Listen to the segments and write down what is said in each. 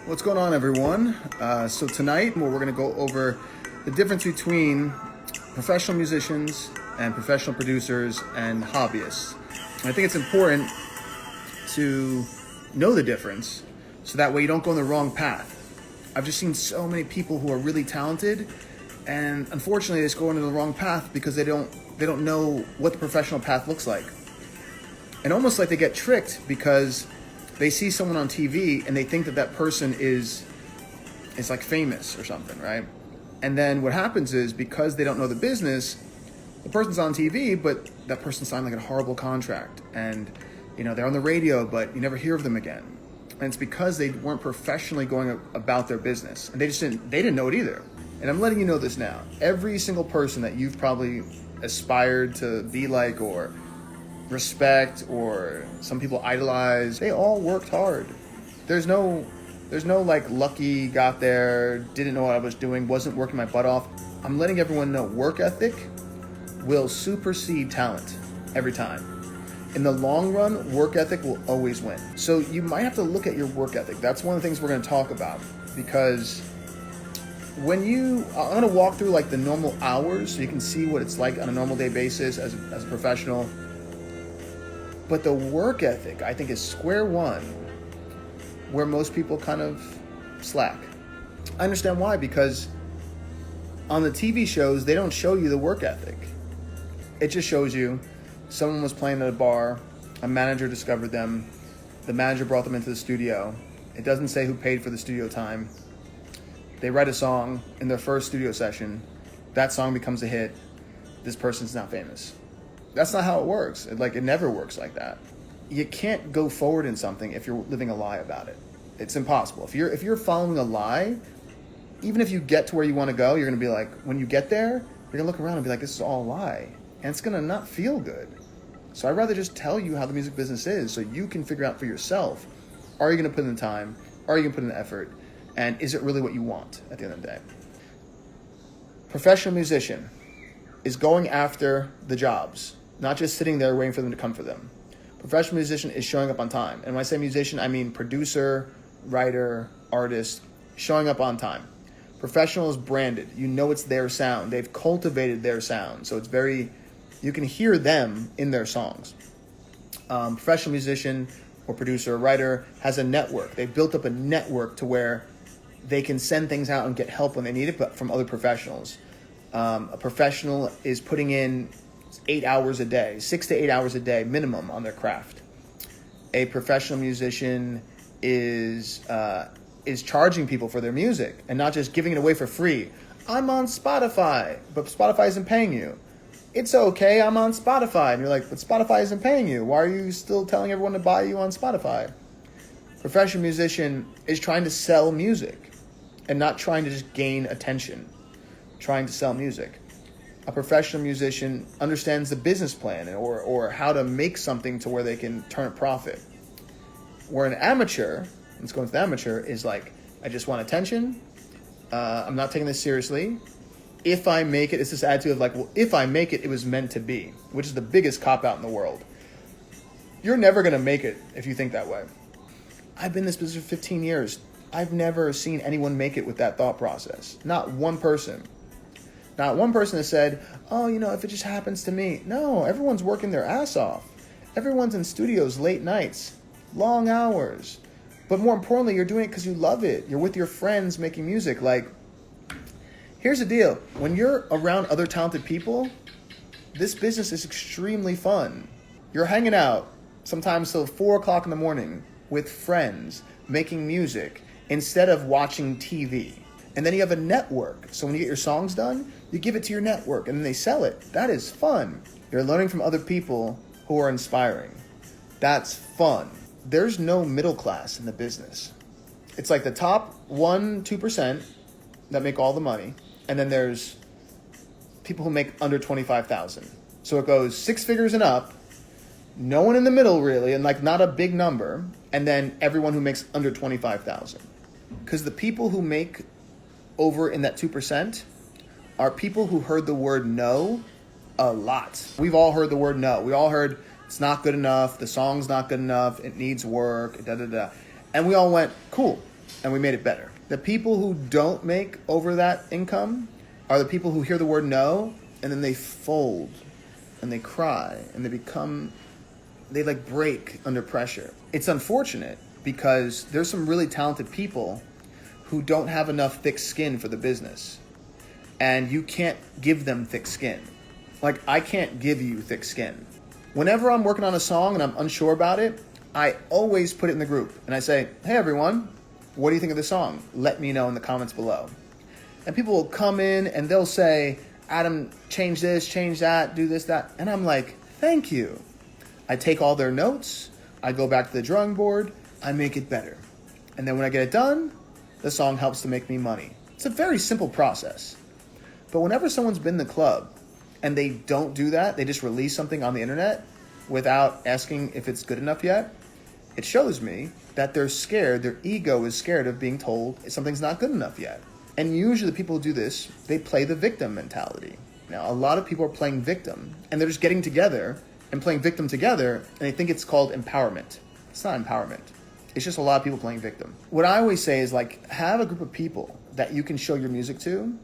What's going on, everyone? So tonight we're going to go over the difference between professional musicians and professional producers and hobbyists. And I think it's important to know the difference so that way you don't go in the wrong path. I've just seen so many people who are really talented, and unfortunately they just go into the wrong path because they don't know what the professional path looks like. And almost like they get tricked because they see someone on TV and they think that that person is like famous or something, right? And then what happens is, because they don't know the business, the person's on TV, but that person signed like a horrible contract, and they're on the radio, but you never hear of them again. And it's because they weren't professionally going about their business, and they didn't know it either. And I'm letting you know this now. Every single person that you've probably aspired to be like, or respect, or some people idolize, they all worked hard. There's no like lucky got there, didn't know what I was doing, wasn't working my butt off. I'm letting everyone know work ethic will supersede talent every time. In the long run, work ethic will always win. So you might have to look at your work ethic. That's one of the things we're going to talk about, because I'm going to walk through like the normal hours so you can see what it's like on a normal day basis as a professional. But the work ethic, I think, is square one where most people kind of slack. I understand why, because on the TV shows, they don't show you the work ethic. It just shows you someone was playing at a bar, a manager discovered them, the manager brought them into the studio. It doesn't say who paid for the studio time. They write a song in their first studio session. That song becomes a hit. This person's not famous. That's not how it works. It never works like that. You can't go forward in something if you're living a lie about it. It's impossible. If you're following a lie, even if you get to where you want to go, you're going to be like, when you get there, you're going to look around and be like, this is all a lie. And it's going to not feel good. So I'd rather just tell you how the music business is so you can figure out for yourself, are you going to put in the time? Are you going to put in the effort? And is it really what you want at the end of the day? Professional musician is going after the jobs, not just sitting there waiting for them to come for them. Professional musician is showing up on time. And when I say musician, I mean producer, writer, artist, showing up on time. Professional is branded. You know it's their sound. They've cultivated their sound. So you can hear them in their songs. Professional musician or producer or writer has a network. They've built up a network to where they can send things out and get help when they need it, but from other professionals. A professional is putting in 8 hours a day, 6 to 8 hours a day minimum on their craft. A professional musician is charging people for their music and not just giving it away for free. I'm on Spotify, but Spotify isn't paying you. It's okay, I'm on Spotify. And you're like, but Spotify isn't paying you. Why are you still telling everyone to buy you on Spotify? Professional musician is trying to sell music and not trying to just gain attention, trying to sell music. A professional musician understands the business plan or how to make something to where they can turn a profit. Where an amateur, let's go into the amateur, is like, I just want attention. I'm not taking this seriously. If I make it, it's this attitude of like, well, if I make it, it was meant to be, which is the biggest cop-out in the world. You're never going to make it if you think that way. I've been in this business for 15 years. I've never seen anyone make it with that thought process. Not one person. Not one person has said, oh, if it just happens to me. No, everyone's working their ass off. Everyone's in studios late nights, long hours. But more importantly, you're doing it because you love it. You're with your friends making music. Like, here's the deal. When you're around other talented people, this business is extremely fun. You're hanging out sometimes till 4 o'clock in the morning with friends making music instead of watching TV. And then you have a network. So when you get your songs done, you give it to your network and then they sell it. That is fun. You're learning from other people who are inspiring. That's fun. There's no middle class in the business. It's like the top 1-2% that make all the money. And then there's people who make under $25,000. So it goes 6 figures and up, no one in the middle really, and like not a big number, and then everyone who makes under $25,000. Because the people who make over in that 2% are people who heard the word no a lot. We've all heard the word no. We all heard it's not good enough, the song's not good enough, it needs work, da da da. And we all went, cool, and we made it better. The people who don't make over that income are the people who hear the word no, and then they fold, and they cry, and they like break under pressure. It's unfortunate because there's some really talented people who don't have enough thick skin for the business. And you can't give them thick skin. Like, I can't give you thick skin. Whenever I'm working on a song and I'm unsure about it, I always put it in the group. And I say, hey everyone, what do you think of this song? Let me know in the comments below. And people will come in and they'll say, Adam, change this, change that, do this, that. And I'm like, thank you. I take all their notes, I go back to the drawing board, I make it better. And then when I get it done, the song helps to make me money. It's a very simple process. But whenever someone's been in the club and they don't do that, they just release something on the internet without asking if it's good enough yet, it shows me that they're scared, their ego is scared of being told something's not good enough yet. And usually the people who do this, they play the victim mentality. Now, a lot of people are playing victim, and they're just getting together and playing victim together, and they think it's called empowerment. It's not empowerment. It's just a lot of people playing victim. What I always say is, like, have a group of people that you can show your music to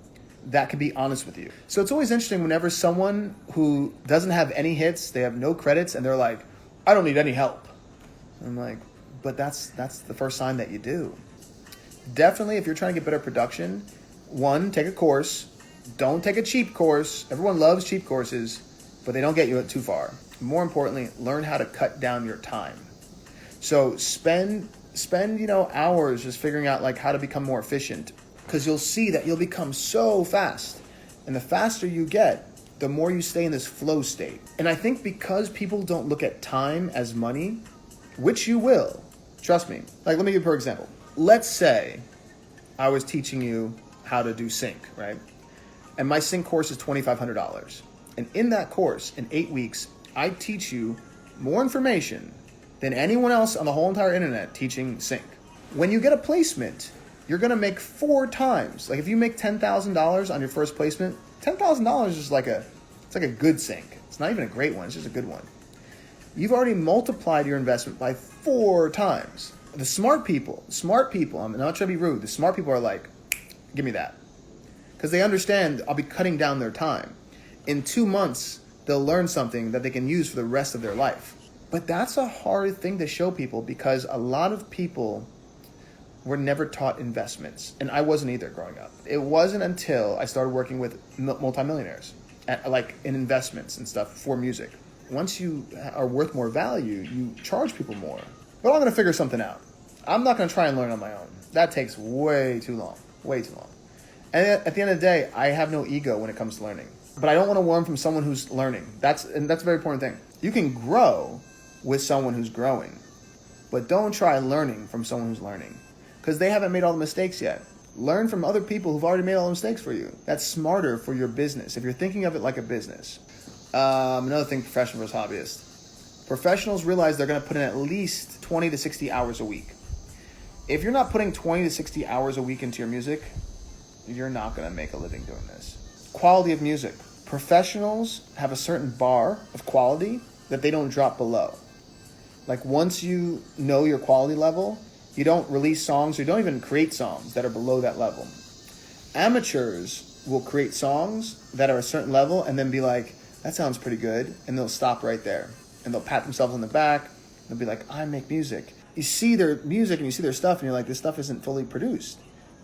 that can be honest with you. So it's always interesting whenever someone who doesn't have any hits, they have no credits, and they're like, I don't need any help. I'm like, but that's the first sign that you do. Definitely, if you're trying to get better production, one, take a course. Don't take a cheap course. Everyone loves cheap courses, but they don't get you too far. More importantly, learn how to cut down your time. So spend hours just figuring out like how to become more efficient, because you'll see that you'll become so fast. And the faster you get, the more you stay in this flow state. And I think because people don't look at time as money, which you will, trust me. Like, let me give you a example. Let's say I was teaching you how to do sync, right? And my sync course is $2,500. And in that course, in 8 weeks, I teach you more information than anyone else on the whole entire internet teaching sync. When you get a placement, you're gonna make 4 times. Like, if you make $10,000 on your first placement, $10,000 is like a good sync. It's not even a great one, it's just a good one. You've already multiplied your investment by 4 times. The smart people, I'm not trying to be rude, the smart people are like, give me that. Because they understand I'll be cutting down their time. In 2 months, they'll learn something that they can use for the rest of their life. But that's a hard thing to show people because a lot of people were never taught investments. And I wasn't either growing up. It wasn't until I started working with multimillionaires, like in investments and stuff for music. Once you are worth more value, you charge people more. But I'm going to figure something out. I'm not going to try and learn on my own. That takes way too long. And at the end of the day, I have no ego when it comes to learning. But I don't want to learn from someone who's learning. That's a very important thing. You can grow with someone who's growing, but don't try learning from someone who's learning because they haven't made all the mistakes yet. Learn from other people who've already made all the mistakes for you. That's smarter for your business if you're thinking of it like a business. Another thing, professional versus hobbyist. Professionals realize they're going to put in at least 20 to 60 hours a week. If you're not putting 20 to 60 hours a week into your music, you're not going to make a living doing this. Quality of music. Professionals have a certain bar of quality that they don't drop below. Like, once you know your quality level, you don't release songs or you don't even create songs that are below that level. Amateurs will create songs that are a certain level and then be like, that sounds pretty good, and they'll stop right there. And they'll pat themselves on the back, they'll be like, I make music. You see their music and you see their stuff and you're like, this stuff isn't fully produced.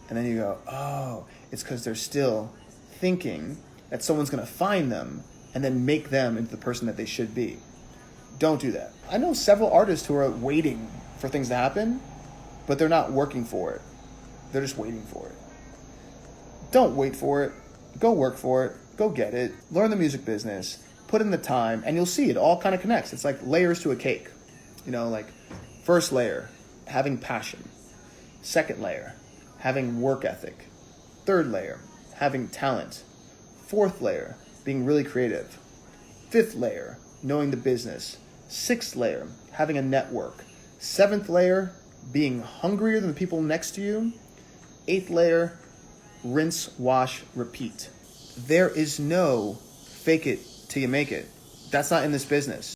And then you go, oh, it's because they're still thinking that someone's going to find them and then make them into the person that they should be. Don't do that. I know several artists who are waiting for things to happen, but they're not working for it. They're just waiting for it. Don't wait for it. Go work for it. Go get it. Learn the music business. Put in the time, and you'll see it all kind of connects. It's like layers to a cake. You know, like first layer, having passion. Second layer, having work ethic. Third layer, having talent. Fourth layer, being really creative. Fifth layer, knowing the business. Sixth layer, having a network. Seventh layer, being hungrier than the people next to you. Eighth layer, rinse, wash, repeat. There is no fake it till you make it. That's not in this business.